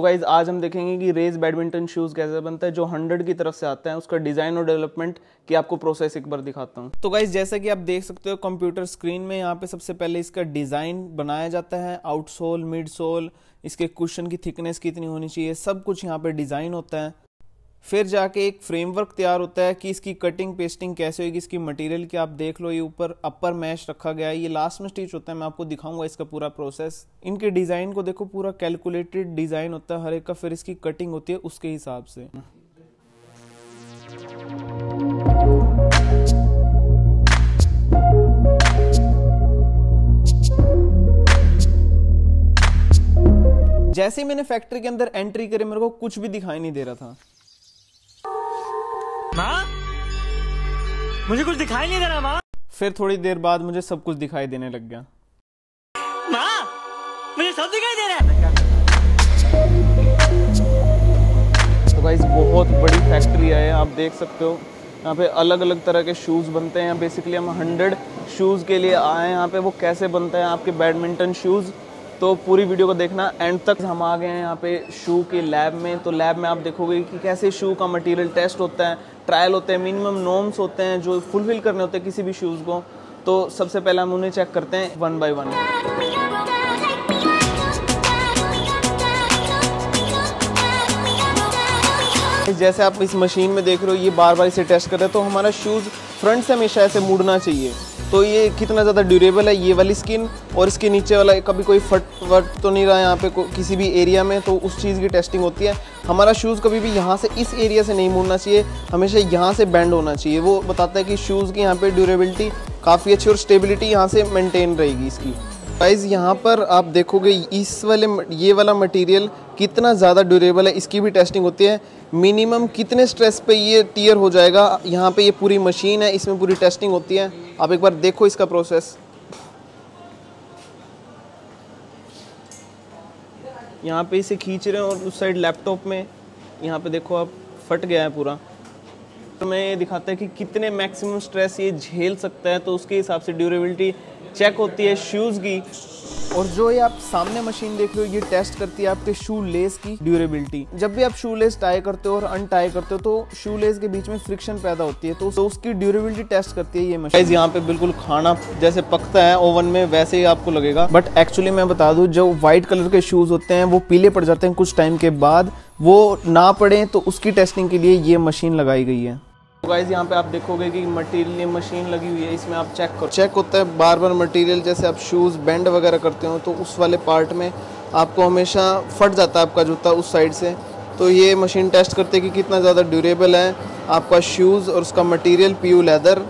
Guys आज हम देखेंगे कि रेस बैडमिंटन शूज़ कैसे बनता है जो 100 की तरफ से आता है, उसका डिज़ाइन और डेवलपमेंट की आपको प्रोसेस एक बार दिखाता हूँ। तो गाइज जैसा कि आप देख सकते हो कंप्यूटर स्क्रीन में यहाँ पे सबसे पहले इसका डिज़ाइन बनाया जाता है, आउटसोल, मिड सोल, इसके कुशन की थिकनेस कितनी होनी चाहिए, सब कुछ यहाँ पे डिज़ाइन होता है। फिर जाके एक फ्रेमवर्क तैयार होता है कि इसकी कटिंग पेस्टिंग कैसे होगी, इसकी मटेरियल की आप देख लो, ये ऊपर अपर मैश रखा गया है, ये लास्ट में स्टिच होता है। मैं आपको दिखाऊंगा इसका पूरा प्रोसेस। इनके डिज़ाइन को देखो, पूरा कैलकुलेटेड डिज़ाइन होता है हर एक का, फिर इसकी कटिंग होती है उसके हिसाब से। जैसे ही मैंने फैक्ट्री के अंदर एंट्री करी, मेरे को कुछ भी दिखाई नहीं दे रहा था। माँ, मुझे कुछ दिखाई नहीं दे रहा माँ। फिर थोड़ी देर बाद मुझे सब कुछ दिखाई देने लग गया। माँ, मुझे सब दिखाई दे रहा है। तो गाइस बहुत बड़ी फैक्ट्री है, आप देख सकते हो। यहाँ पे अलग अलग तरह के शूज़ बनते हैं। बेसिकली हम 100 शूज़ के लिए आए हैं यहाँ पे। वो कैसे बनता है आपके बैडमिंटन शूज़, तो पूरी वीडियो को देखना एंड तक। हम आ गए हैं यहाँ पे शू के लैब में। तो लैब में आप देखोगे कि कैसे शू का मटेरियल टेस्ट होता है, ट्रायल होते हैं, मिनिमम नॉर्म्स होते हैं जो फुलफिल करने होते हैं किसी भी शूज़ को। तो सबसे पहले हम उन्हें चेक करते हैं 1 बाय 1। जैसे आप इस मशीन में देख रहे हो, ये बार बार इसे टेस्ट कर रहे हैं। तो हमारा शूज़ फ्रंट से हमेशा ऐसे मुड़ना चाहिए। तो ये कितना ज़्यादा ड्यूरेबल है, ये वाली स्किन और इसके नीचे वाला, कभी कोई फट वट तो नहीं रहा यहाँ पे किसी भी एरिया में, तो उस चीज़ की टेस्टिंग होती है। हमारा शूज़ कभी भी यहाँ से इस एरिया से नहीं मुड़ना चाहिए, हमेशा यहाँ से बेंड होना चाहिए। वो बताता है कि शूज़ की यहाँ पे ड्यूरेबिलिटी काफ़ी अच्छी और स्टेबिलिटी यहाँ से मेंटेन रहेगी इसकी। गाइस यहाँ पर आप देखोगे ये वाला मटेरियल कितना ज़्यादा ड्यूरेबल है, इसकी भी टेस्टिंग होती है। मिनिमम कितने स्ट्रेस पे ये टियर हो जाएगा, यहाँ पे ये पूरी मशीन है, इसमें पूरी टेस्टिंग होती है। आप एक बार देखो इसका प्रोसेस। यहाँ पे इसे खींच रहे हैं और उस साइड लैपटॉप में यहाँ पे देखो आप फट गया है पूरा। तो मैं ये दिखाता है कि कितने मैक्सिमम स्ट्रेस ये झेल सकता है, तो उसके हिसाब से ड्यूरेबिलिटी चेक होती है शूज़ की। और जो ये आप सामने मशीन देख रहे हो, ये टेस्ट करती है आपके शू लेस की ड्यूरेबिलिटी। जब भी आप शू लेस टाई करते हो और अनटाई करते हो, तो शू लेस के बीच में फ्रिक्शन पैदा होती है, तो उसकी ड्यूरेबिलिटी टेस्ट करती है ये मशीन। यहाँ पे बिल्कुल खाना जैसे पकता है ओवन में, वैसे ही आपको लगेगा। बट एक्चुअली मैं बता दूं, जो व्हाइट कलर के शूज़ होते हैं वो पीले पड़ जाते हैं कुछ टाइम के बाद, वो ना पड़े, तो उसकी टेस्टिंग के लिए ये मशीन लगाई गई है। तो गाइस यहाँ पे आप देखोगे कि मटेरियल मशीन लगी हुई है, इसमें आप चेक होता है बार बार मटेरियल। जैसे आप शूज़ बेंड वगैरह करते हो, तो उस वाले पार्ट में आपको हमेशा फट जाता है आपका जूता उस साइड से। तो ये मशीन टेस्ट करते हैं कि कितना ज़्यादा ड्यूरेबल है आपका शूज़ और उसका material PU leather.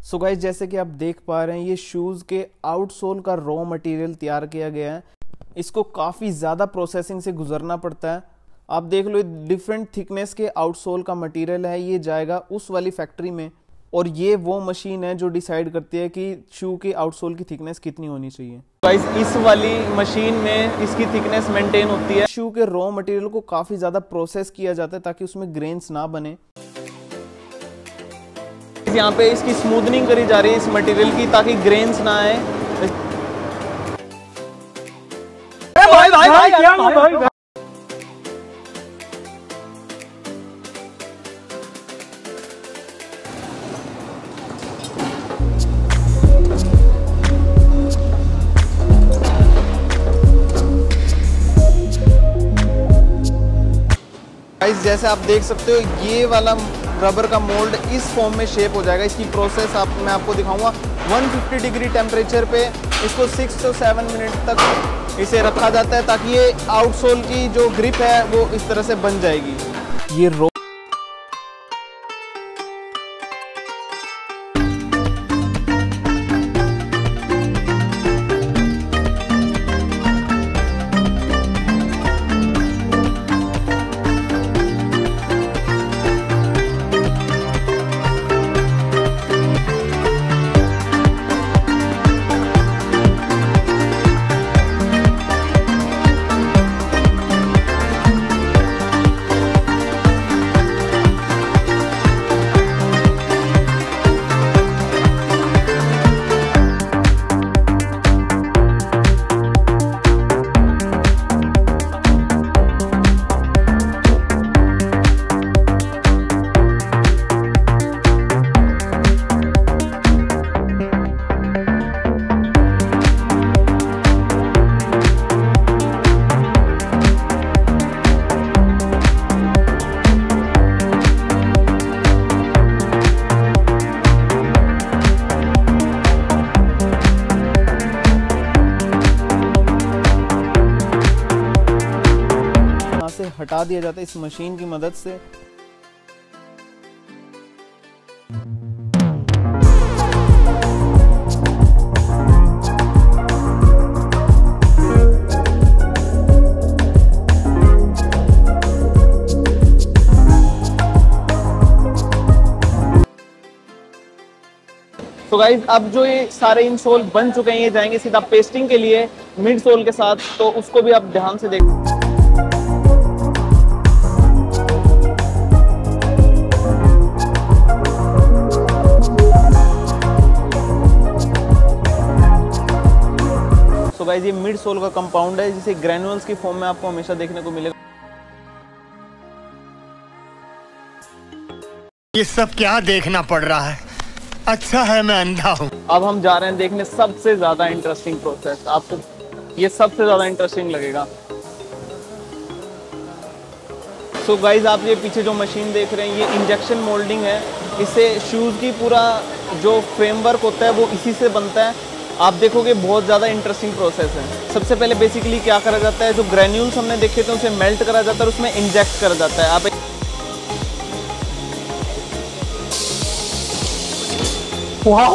So guys जैसे कि आप देख पा रहे हैं, ये शूज़ के आउटसोल का रॉ मटेरियल तैयार किया गया है। इसको काफ़ी ज़्यादा प्रोसेसिंग से गुजरना पड़ता है। आप देख लो, डिफरेंट थिकनेस के आउटसोल का मटेरियल है, ये जाएगा उस वाली फैक्ट्री में। और ये वो मशीन है जो डिसाइड करती है कि शू के आउटसोल की थिकनेस कितनी होनी चाहिए। गाइस इस वाली मशीन में इसकी थिकनेस मेंटेन होती है। शू के रॉ मटेरियल को काफ़ी ज़्यादा प्रोसेस किया जाता है ताकि उसमें ग्रेन्स ना बने। यहाँ पे इसकी स्मूथनिंग करी जा रही है इस मटेरियल की, ताकि ग्रेन्स ना आए। भाई जैसे आप देख सकते हो, ये वाला रबर का मोल्ड इस फॉर्म में शेप हो जाएगा। इसकी प्रोसेस मैं आपको दिखाऊंगा। 150 डिग्री टेम्परेचर पे इसको 6 से 7 मिनट तक इसे रखा जाता है, ताकि ये आउटसोल की जो ग्रिप है वो इस तरह से बन जाएगी। ये हटा दिया जाता है इस मशीन की मदद से। तो गाइज अब जो ये सारे इंसोल बन चुके हैं ये जाएंगे सीधा पेस्टिंग के लिए मिड सोल के साथ, तो उसको भी आप ध्यान से देखें। तो गाइज ये मिड सोल का कंपाउंड है जिसे ग्रेन्यूल्स की फॉर्म में आपको हमेशा देखने को मिलेगा। ये सब क्या देखना पड़ रहा है? अच्छा है मैं अंधा हूँ। अब हम जा रहे हैं देखने सबसे ज्यादा इंटरेस्टिंग प्रोसेस, आपको ये सबसे ज्यादा इंटरेस्टिंग लगेगा। सो गाइज आप ये पीछे जो मशीन देख रहे हैं ये इंजेक्शन मोल्डिंग है। इससे शूज़ की पूरा जो फ्रेमवर्क होता है वो इसी से बनता है। आप देखोगे बहुत ज़्यादा इंटरेस्टिंग प्रोसेस है। सबसे पहले बेसिकली क्या करा जाता है, जो ग्रेन्यूल्स हमने देखे थे उसे मेल्ट करा जाता है और उसमें इंजेक्ट करा जाता है। आप वाओ,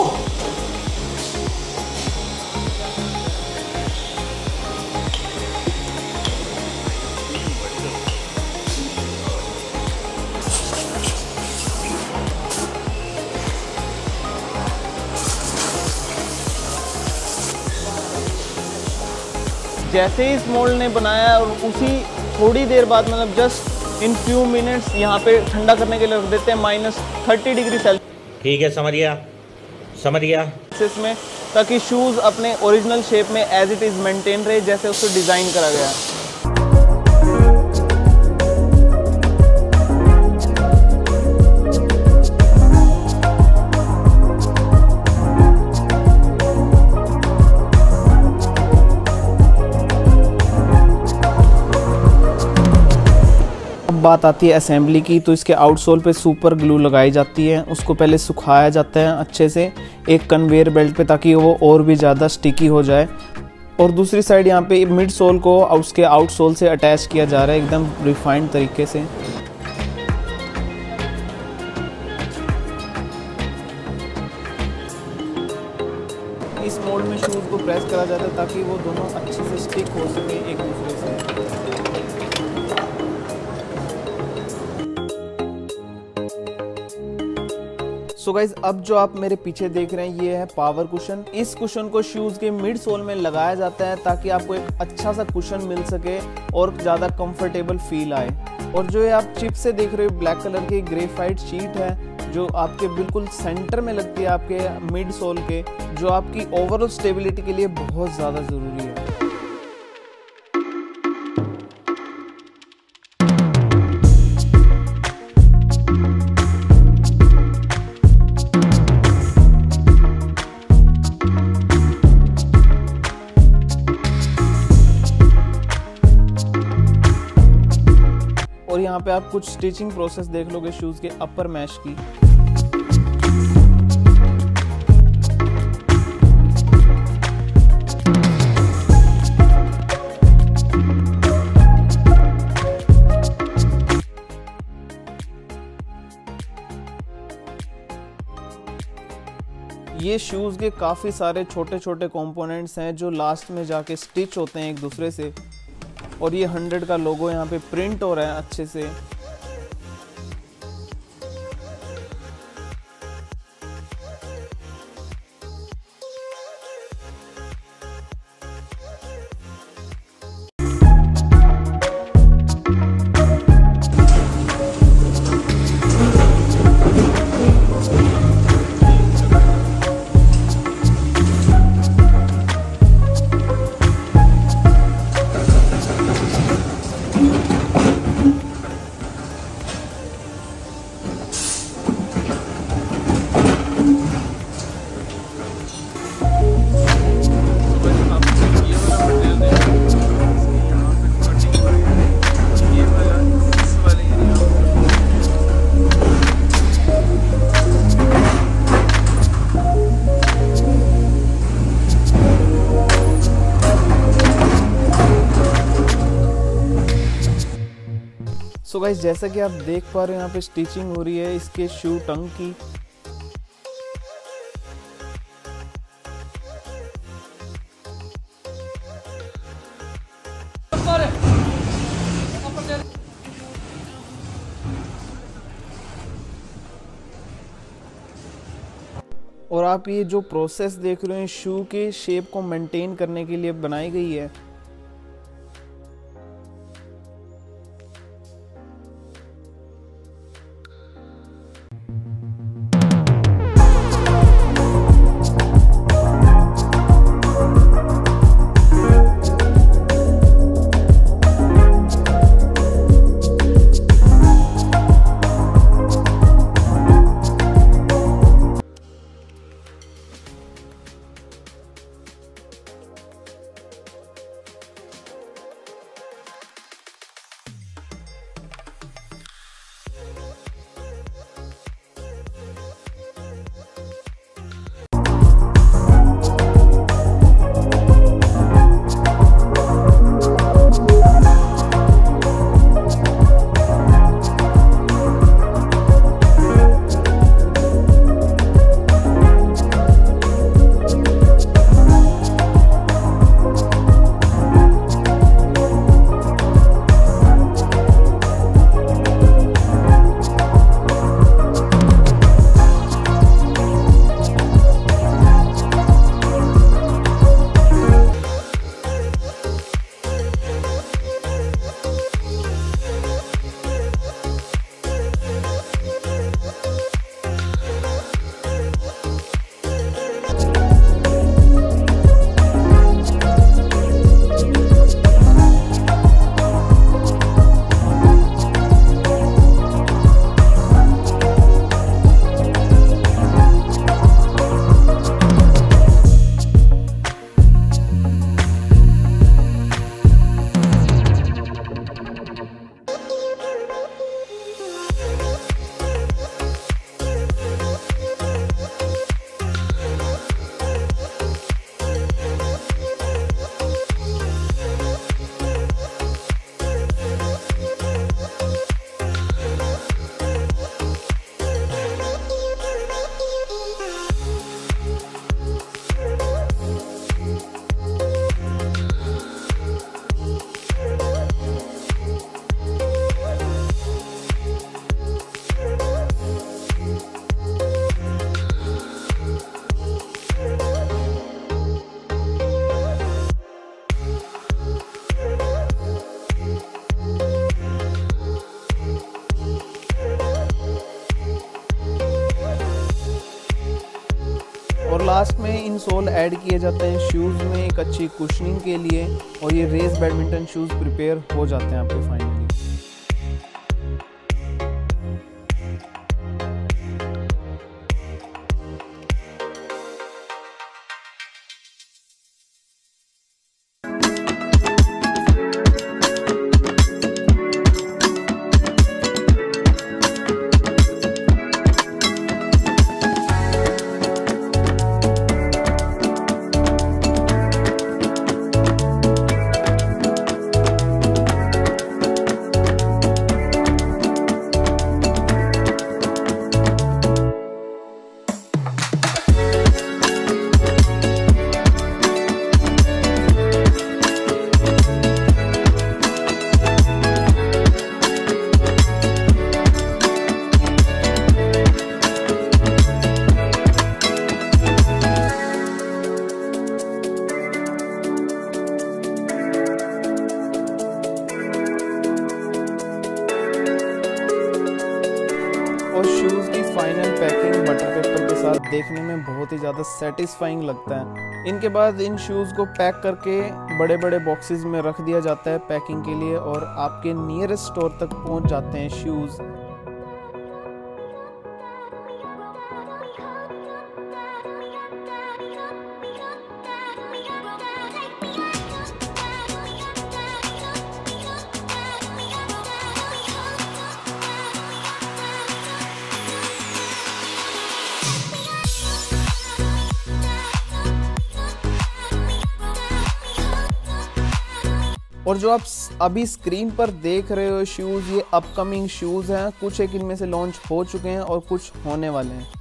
जैसे ही इस मोल्ड ने बनाया और उसी थोड़ी देर बाद मतलब जस्ट इन फ्यू मिनट्स यहाँ पे ठंडा करने के लिए रख देते हैं -30 डिग्री सेल्सियस। ठीक है, समझ गया में, ताकि शूज़ अपने ओरिजिनल शेप में एज इट इज़ मेंटेन रहे जैसे उसको डिज़ाइन करा गया है। बात आती है असेंबली की, तो इसके आउटसोल पे सुपर ग्लू लगाई जाती है। उसको पहले सुखाया जाता है अच्छे से एक कन्वेयर बेल्ट पे, ताकि वो और भी ज़्यादा स्टिकी हो जाए। और दूसरी साइड यहाँ पे मिड सोल को उसके आउटसोल से अटैच किया जा रहा है एकदम रिफाइंड तरीके से। इस मोल्ड में शूज़ को प्रेस करा जाता है ताकि वो दोनों अच्छे से स्टिक हो सके एक दूसरे से। सो गाइज अब जो आप मेरे पीछे देख रहे हैं ये है पावर कुशन। इस कुशन को शूज के मिड सोल में लगाया जाता है ताकि आपको एक अच्छा सा कुशन मिल सके और ज़्यादा कंफर्टेबल फील आए। और जो ये आप चिप से देख रहे हो ब्लैक कलर की ग्रेफाइट शीट है जो आपके बिल्कुल सेंटर में लगती है आपके मिड सोल के, जो आपकी ओवरऑल स्टेबिलिटी के लिए बहुत ज़्यादा ज़रूरी है। और यहाँ पे आप कुछ स्टिचिंग प्रोसेस देख लोगे शूज के अपर मैश की। ये शूज के काफी सारे छोटे छोटे कंपोनेंट्स हैं जो लास्ट में जाके स्टिच होते हैं एक दूसरे से। और ये 100 का लोगो यहाँ पे प्रिंट हो रहा है अच्छे से। गाइस जैसा कि आप देख पा रहे हो यहाँ पे स्टिचिंग हो रही है इसके शू टंग की। और आप ये जो प्रोसेस देख रहे हैं शू के शेप को मेंटेन करने के लिए बनाई गई है। और लास्ट में इन सोल ऐड किए जाते हैं शूज़ में एक अच्छी कुशनिंग के लिए और ये रेस बैडमिंटन शूज़ प्रिपेयर हो जाते हैं आपके फाइनली। और शूज़ की फाइनल पैकिंग बटर पेपर के साथ देखने में बहुत ही ज़्यादा सेटिस्फाइंग लगता है। इनके बाद इन शूज़ को पैक करके बड़े बड़े बॉक्सेस में रख दिया जाता है पैकिंग के लिए और आपके नियरेस्ट स्टोर तक पहुंच जाते हैं शूज़। और जो आप अभी स्क्रीन पर देख रहे हो शूज़, ये अपकमिंग शूज़ हैं। कुछ एक इनमें से लॉन्च हो चुके हैं और कुछ होने वाले हैं।